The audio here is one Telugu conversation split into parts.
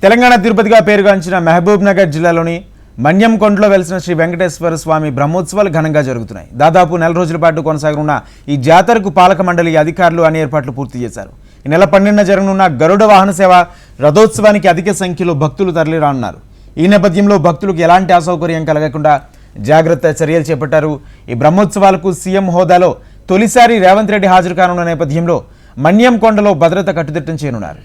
తెలంగాణ తిరుపతిగా పేరుగాంచిన మహబూబ్ నగర్ జిల్లాలోని మన్యంకొండలో వెలిసిన శ్రీ వెంకటేశ్వర స్వామి బ్రహ్మోత్సవాలు ఘనంగా జరుగుతున్నాయి. దాదాపు నెల రోజుల పాటు కొనసాగనున్న ఈ జాతరకు పాలక మండలి అధికారులు అన్ని ఏర్పాట్లు పూర్తి చేశారు. ఈ నెల 12న జరగనున్న గరుడ వాహన సేవ రథోత్సవానికి అధిక సంఖ్యలో భక్తులు తరలిరానున్నారు. ఈ నేపథ్యంలో భక్తులకు ఎలాంటి అసౌకర్యం కలగకుండా జాగ్రత్త చర్యలు చేపట్టారు. ఈ బ్రహ్మోత్సవాలకు సీఎం హోదాలో తొలిసారి రేవంత్ రెడ్డి హాజరు కానున్న నేపథ్యంలో మన్యంకొండలో భద్రత కట్టుదిట్టం చేయనున్నారు.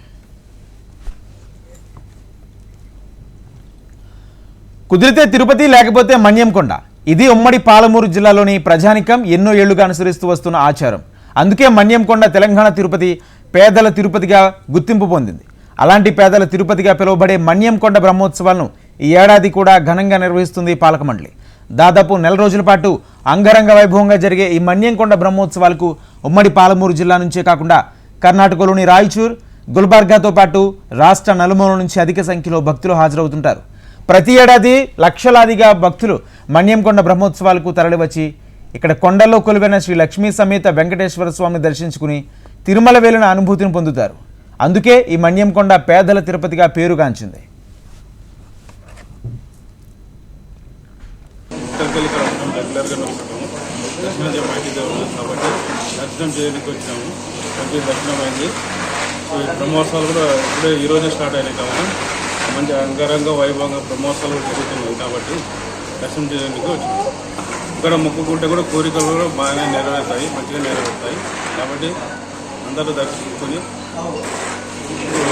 కుదిరితే తిరుపతి లేకపోతే మన్యంకొండ, ఇది ఉమ్మడి పాలమూరు జిల్లాలోని ప్రజానికం ఎన్నో ఏళ్లుగా అనుసరిస్తూ వస్తున్న ఆచారం. అందుకే మన్యంకొండ తెలంగాణ తిరుపతి, పేదల తిరుపతిగా గుర్తింపు పొందింది. అలాంటి పేదల తిరుపతిగా పిలువబడే మన్యంకొండ బ్రహ్మోత్సవాలను ఈ ఏడాది కూడా ఘనంగా నిర్వహిస్తుంది పాలక మండలి. దాదాపు నెల రోజుల పాటు అంగరంగ వైభవంగా జరిగే ఈ మన్యంకొండ బ్రహ్మోత్సవాలకు ఉమ్మడి పాలమూరు జిల్లా నుంచే కాకుండా కర్ణాటకలోని రాయచూర్, గుల్బర్గాతో పాటు రాష్ట్ర నలుమూల నుంచి అధిక సంఖ్యలో భక్తులు హాజరవుతుంటారు. ప్రతి ఏడాది లక్షలాదిగా భక్తులు మన్యంకొండ బ్రహ్మోత్సవాలకు తరలివచ్చి ఇక్కడ కొండల్లో కొలువైన శ్రీ లక్ష్మీ సమేత వెంకటేశ్వర స్వామిని దర్శించుకుని తిరుమల వేలిన అనుభూతిని పొందుతారు. అందుకే ఈ మన్యంకొండ పేదల తిరుపతిగా పేరుగాంచింది. బ్రహ్మోత్సవాలు కూడా ఇప్పుడే ఈరోజే స్టార్ట్ అయినాయి కాబట్టి మంచి అంగరంగ వైభవంగా బ్రహ్మోత్సవాలు జరుగుతున్నాయి కాబట్టి దర్శనం చేయడానికి వచ్చింది. ఇక్కడ మొక్కుకుంటే కూడా కోరికలు కూడా బాగా నెరవేరుతాయి, మంచిగా నెరవేరుతాయి. కాబట్టి అందరూ దర్శించుకొని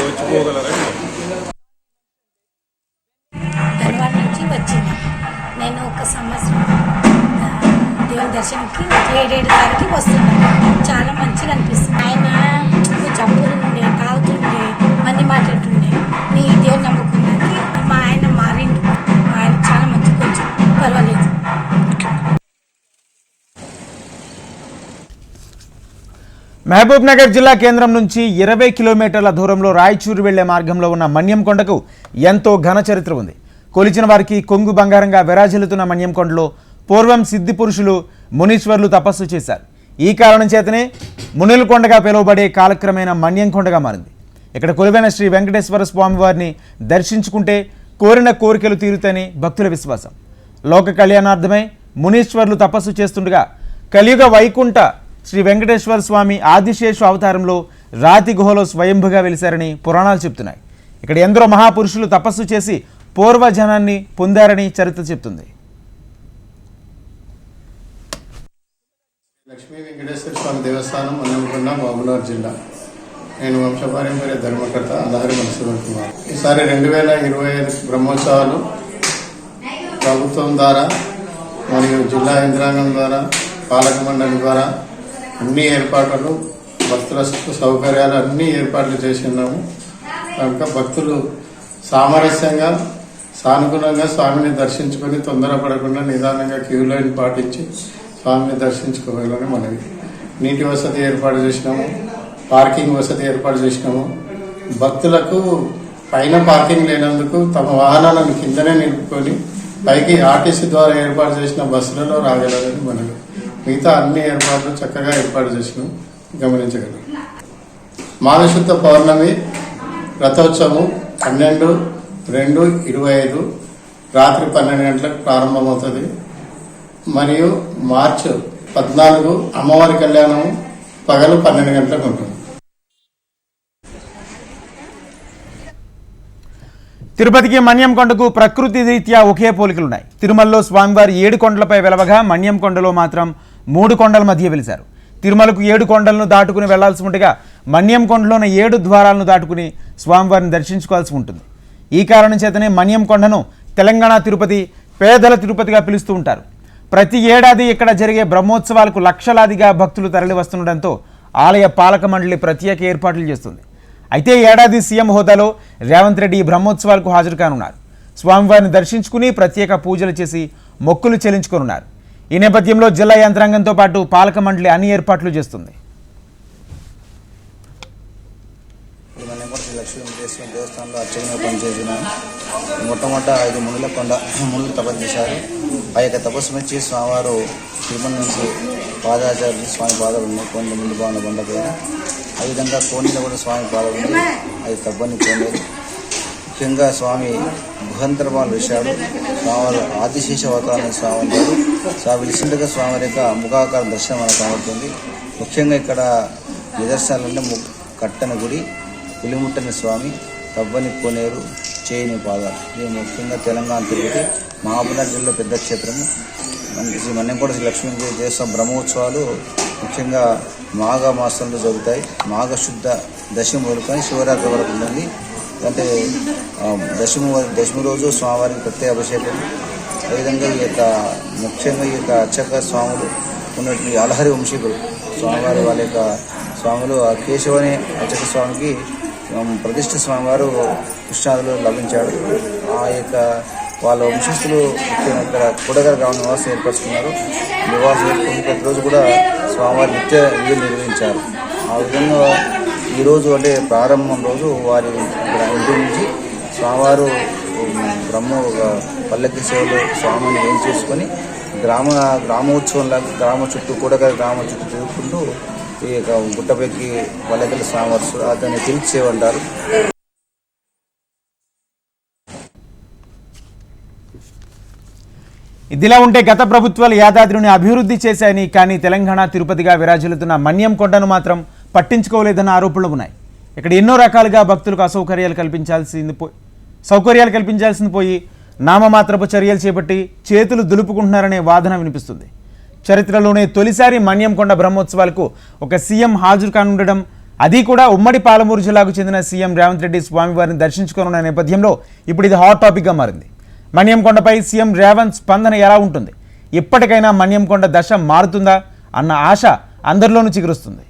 వచ్చిపోగలరని నుంచి వచ్చింది. నేను ఒక సంవత్సరం దేవుని దర్శనంకి 7 తారీఖుకి వస్తున్నాను. చాలా మంచిగా అనిపిస్తుంది. ఆయన చంపుతుండే, తాగుతుండే, మంది మాట్లాడుతుండే, నీ దేవుని నమ్ముకున్నది. మా ఆయన మారిండు, మా ఆయన చాలా మంచి, కొంచెం పర్వాలేదు. మహబూబ్ నగర్ జిల్లా కేంద్రం నుంచి 20 కిలోమీటర్ల దూరంలో రాయచూరు వెళ్లే మార్గంలో ఉన్న మన్యంకొండకు ఎంతో ఘన చరిత్ర ఉంది. కొలిచిన వారికి కొంగు బంగారంగా విరాజిల్లుతున్న మన్యంకొండలో పూర్వం సిద్ధి పురుషులు, మునీశ్వర్లు తపస్సు చేశారు. ఈ కారణం చేతనే మునుల కొండగా పిలువబడే కాలక్రమేణా మన్యంకొండగా మారింది. ఇక్కడ కొలువైన శ్రీ వెంకటేశ్వర స్వామి వారిని దర్శించుకుంటే కోరిన కోరికలు తీరుతాయని భక్తుల విశ్వాసం. లోక కళ్యాణార్థమై మునీశ్వర్లు తపస్సు చేస్తుండగా కలియుగ వైకుంఠ శ్రీ వెంకటేశ్వర స్వామి ఆదిశేషు అవతారంలో రాతి గుహలో స్వయంభుగా వెలిశారని పురాణాలు చెప్తున్నాయి. ఇక్కడ ఎందరో మహాపురుషులు తపస్సు చేసి పూర్వజనాన్ని పొందారని చరిత్ర చెప్తుంది. లక్ష్మీ వెంకటేశ్వర స్వామి దేవస్థానం మన్యంకొండ, మహబూబ్నగర్ జిల్లా. నేను వంశపారంపర్య ధర్మకర్త అలహరి మనసువర్ కుమార్. ఈసారి 2025 బ్రహ్మోత్సవాలు ప్రభుత్వం ద్వారా మరియు జిల్లా యంత్రాంగం ద్వారా, పాలక మండలి ద్వారా అన్ని ఏర్పాట్లు, భక్తుల సౌకర్యాలు అన్ని ఏర్పాట్లు చేసి ఉన్నాము. కనుక భక్తులు సామరస్యంగా, సానుకూలంగా స్వామిని దర్శించుకొని తొందరపడకుండా నిదానంగా క్యూ లైన్ పాటించి స్వామిని దర్శించుకోవాలని మనవి. నీటి వసతి ఏర్పాటు చేసినాము, పార్కింగ్ వసతి ఏర్పాటు చేసినాము. భక్తులకు పైన పార్కింగ్ లేనందుకు తమ వాహనాలను కిందనే నిలుపుకొని పైకి ఆర్టీసీ ద్వారా ఏర్పాటు చేసిన బస్సులలో రాగలరని మనవి. మిగతా అన్ని ఏర్పాట్లు చక్కగా ఏర్పాటు చేసినాం, గమనించగలం. మాఘశుద్ధ పౌర్ణమి రథోత్సవం 12/2/25 రాత్రి 12 గంటలకు ప్రారంభమవుతుంది. మరియు మార్చి 14 అమ్మవారి కళ్యాణం పగలు 12 గంటలకు ఉంటుంది. తిరుపతికి మన్యంకొండకు ప్రకృతి రీత్యా ఒకే పోలికలున్నాయి. తిరుమలలో స్వామివారి 7 కొండలపై వెలవగా మన్యంకొండలో మాత్రం 3 కొండల మధ్య వెలిశారు. తిరుమలకు 7 కొండలను దాటుకుని వెళ్లాల్సి ఉండగా మన్యంకొండలోని 7 ద్వారాలను దాటుకుని స్వామివారిని దర్శించుకోవాల్సి ఉంటుంది. ఈ కారణం చేతనే మన్యంకొండను తెలంగాణ తిరుపతి, పేదల తిరుపతిగా పిలుస్తూ ఉంటారు. ప్రతి ఏడాది ఇక్కడ జరిగే బ్రహ్మోత్సవాలకు లక్షలాదిగా భక్తులు తరలి వస్తుండటంతో ఆలయ పాలక మండలి ప్రత్యేక ఏర్పాట్లు చేస్తుంది. అయితే ఏడాది సీఎం హోదాలో రేవంత్ రెడ్డి ఈ బ్రహ్మోత్సవాలకు హాజరు కానున్నారు. స్వామివారిని దర్శించుకుని ప్రత్యేక పూజలు చేసి మొక్కులు చెల్లించుకోనున్నారు. ఈ నేపథ్యంలో జిల్లా యంత్రాంగంతో పాటు పాలక మండలి అన్ని ఏర్పాట్లు చేస్తుంది. లక్ష్మీ వెంకటేశ్వర దేవస్థానంలో అర్చకగా పనిచేసినాను. మొట్టమొదట 5 మునులు తపస్సు చేశారు. ఆ యొక్క తపస్సు మెచ్చి స్వామివారు తిరుమల నుంచి పాదాచార్యులు స్వామి పాదాలు ఉన్నాయి. కొండ ముందు బాగున్న బండ పైన. అదేవిధంగా కోణిలో కూడా స్వామి పాదాలు ఉన్నాయి. అది తప్పని కోనేరు. ముఖ్యంగా స్వామి గుహంతర్మాలు విషయాలు స్వామి ఆదిశేష అవతారం స్వామి ఉంటారు. స్వామి విలిసిండగా స్వామి యొక్క ముఖాకార దర్శనం మనకు కనబడుతుంది. ముఖ్యంగా ఇక్కడ నిదర్శనాలంటే కట్టన గుడి, పులిముట్టని స్వామి, తవ్వని కోనేరు, చేయని పాదాలు. ఇది ముఖ్యంగా తెలంగాణ తిరుపతి మహబూబ్నగర్ జిల్లా పెద్ద క్షేత్రము. శ్రీ మన్నెంకోట శ్రీ లక్ష్మీ దేవస్థానం బ్రహ్మోత్సవాలు ముఖ్యంగా మాఘ మాసంలో జరుగుతాయి. మాఘ శుద్ధ దశమి మొదలుకొని శివరాత్రి వరకు ఉంటుంది. అంటే దశమి రోజు స్వామివారికి ప్రత్యేక అభిషేకం. అదేవిధంగా ఈ యొక్క ముఖ్యంగా ఈ యొక్క అర్చక స్వాములు ఉన్నటువంటి అలహరి వంశీకులు స్వామివారి వాళ్ళ యొక్క స్వాములు కేశవని అర్చక స్వామికి ప్రతిష్ఠ స్వామివారు కృష్ణాదిలో లభించాడు. ఆ యొక్క వాళ్ళ వంశస్థులు ఇక్కడ కూడగర గ్రామ నివాసం ఏర్పరుచుకున్నారు. నివాసం ఏర్పడి ప్రతిరోజు కూడా స్వామివారి నిత్య విధులు నిర్వహించారు. ఆ విధంగా ఈరోజు అంటే ప్రారంభం రోజు వారి ఇంటి నుంచి స్వామివారు పల్లకి సేవలు స్వామిని ఏం చేసుకొని గ్రామోత్సవంలాగా గ్రామ చుట్టూ కూడగర గ్రామం చుట్టూ తిరుగుకుంటూ ఈ యొక్క గుట్టపైకి పల్లకిల స్వామివారు దాన్ని తిరిగి సేవంటారు. ఇదిలా ఉంటే గత ప్రభుత్వాలు యాదాద్రిని అభివృద్ధి చేశాయని, కానీ తెలంగాణ తిరుపతిగా విరాజిల్లుతున్న మన్యం కొండను మాత్రం పట్టించుకోలేదన్న ఆరోపణలు ఉన్నాయి. ఇక్కడ ఎన్నో రకాలుగా భక్తులకు సౌకర్యాలు కల్పించాల్సింది పోయి నామమాత్రపు చర్యలు చేపట్టి చేతులు దులుపుకుంటున్నారనే వాదన వినిపిస్తుంది. చరిత్రలోనే తొలిసారి మన్యం కొండ బ్రహ్మోత్సవాలకు ఒక సీఎం హాజరు కానుండడం, అది కూడా ఉమ్మడి పాలమూరు జిల్లాకు చెందిన సీఎం రేవంత్ రెడ్డి స్వామివారిని దర్శించుకోనున్న నేపథ్యంలో ఇప్పుడు ఇది హాట్ టాపిక్గా మారింది. మన్యం కొండపై సీఎం రేవంత్ స్పందన ఎలా ఉంటుంది? ఇప్పటికైనా మన్యం కొండ దశ మారుతుందా అన్న ఆశ అందరిలోనూ చిగురుస్తుంది.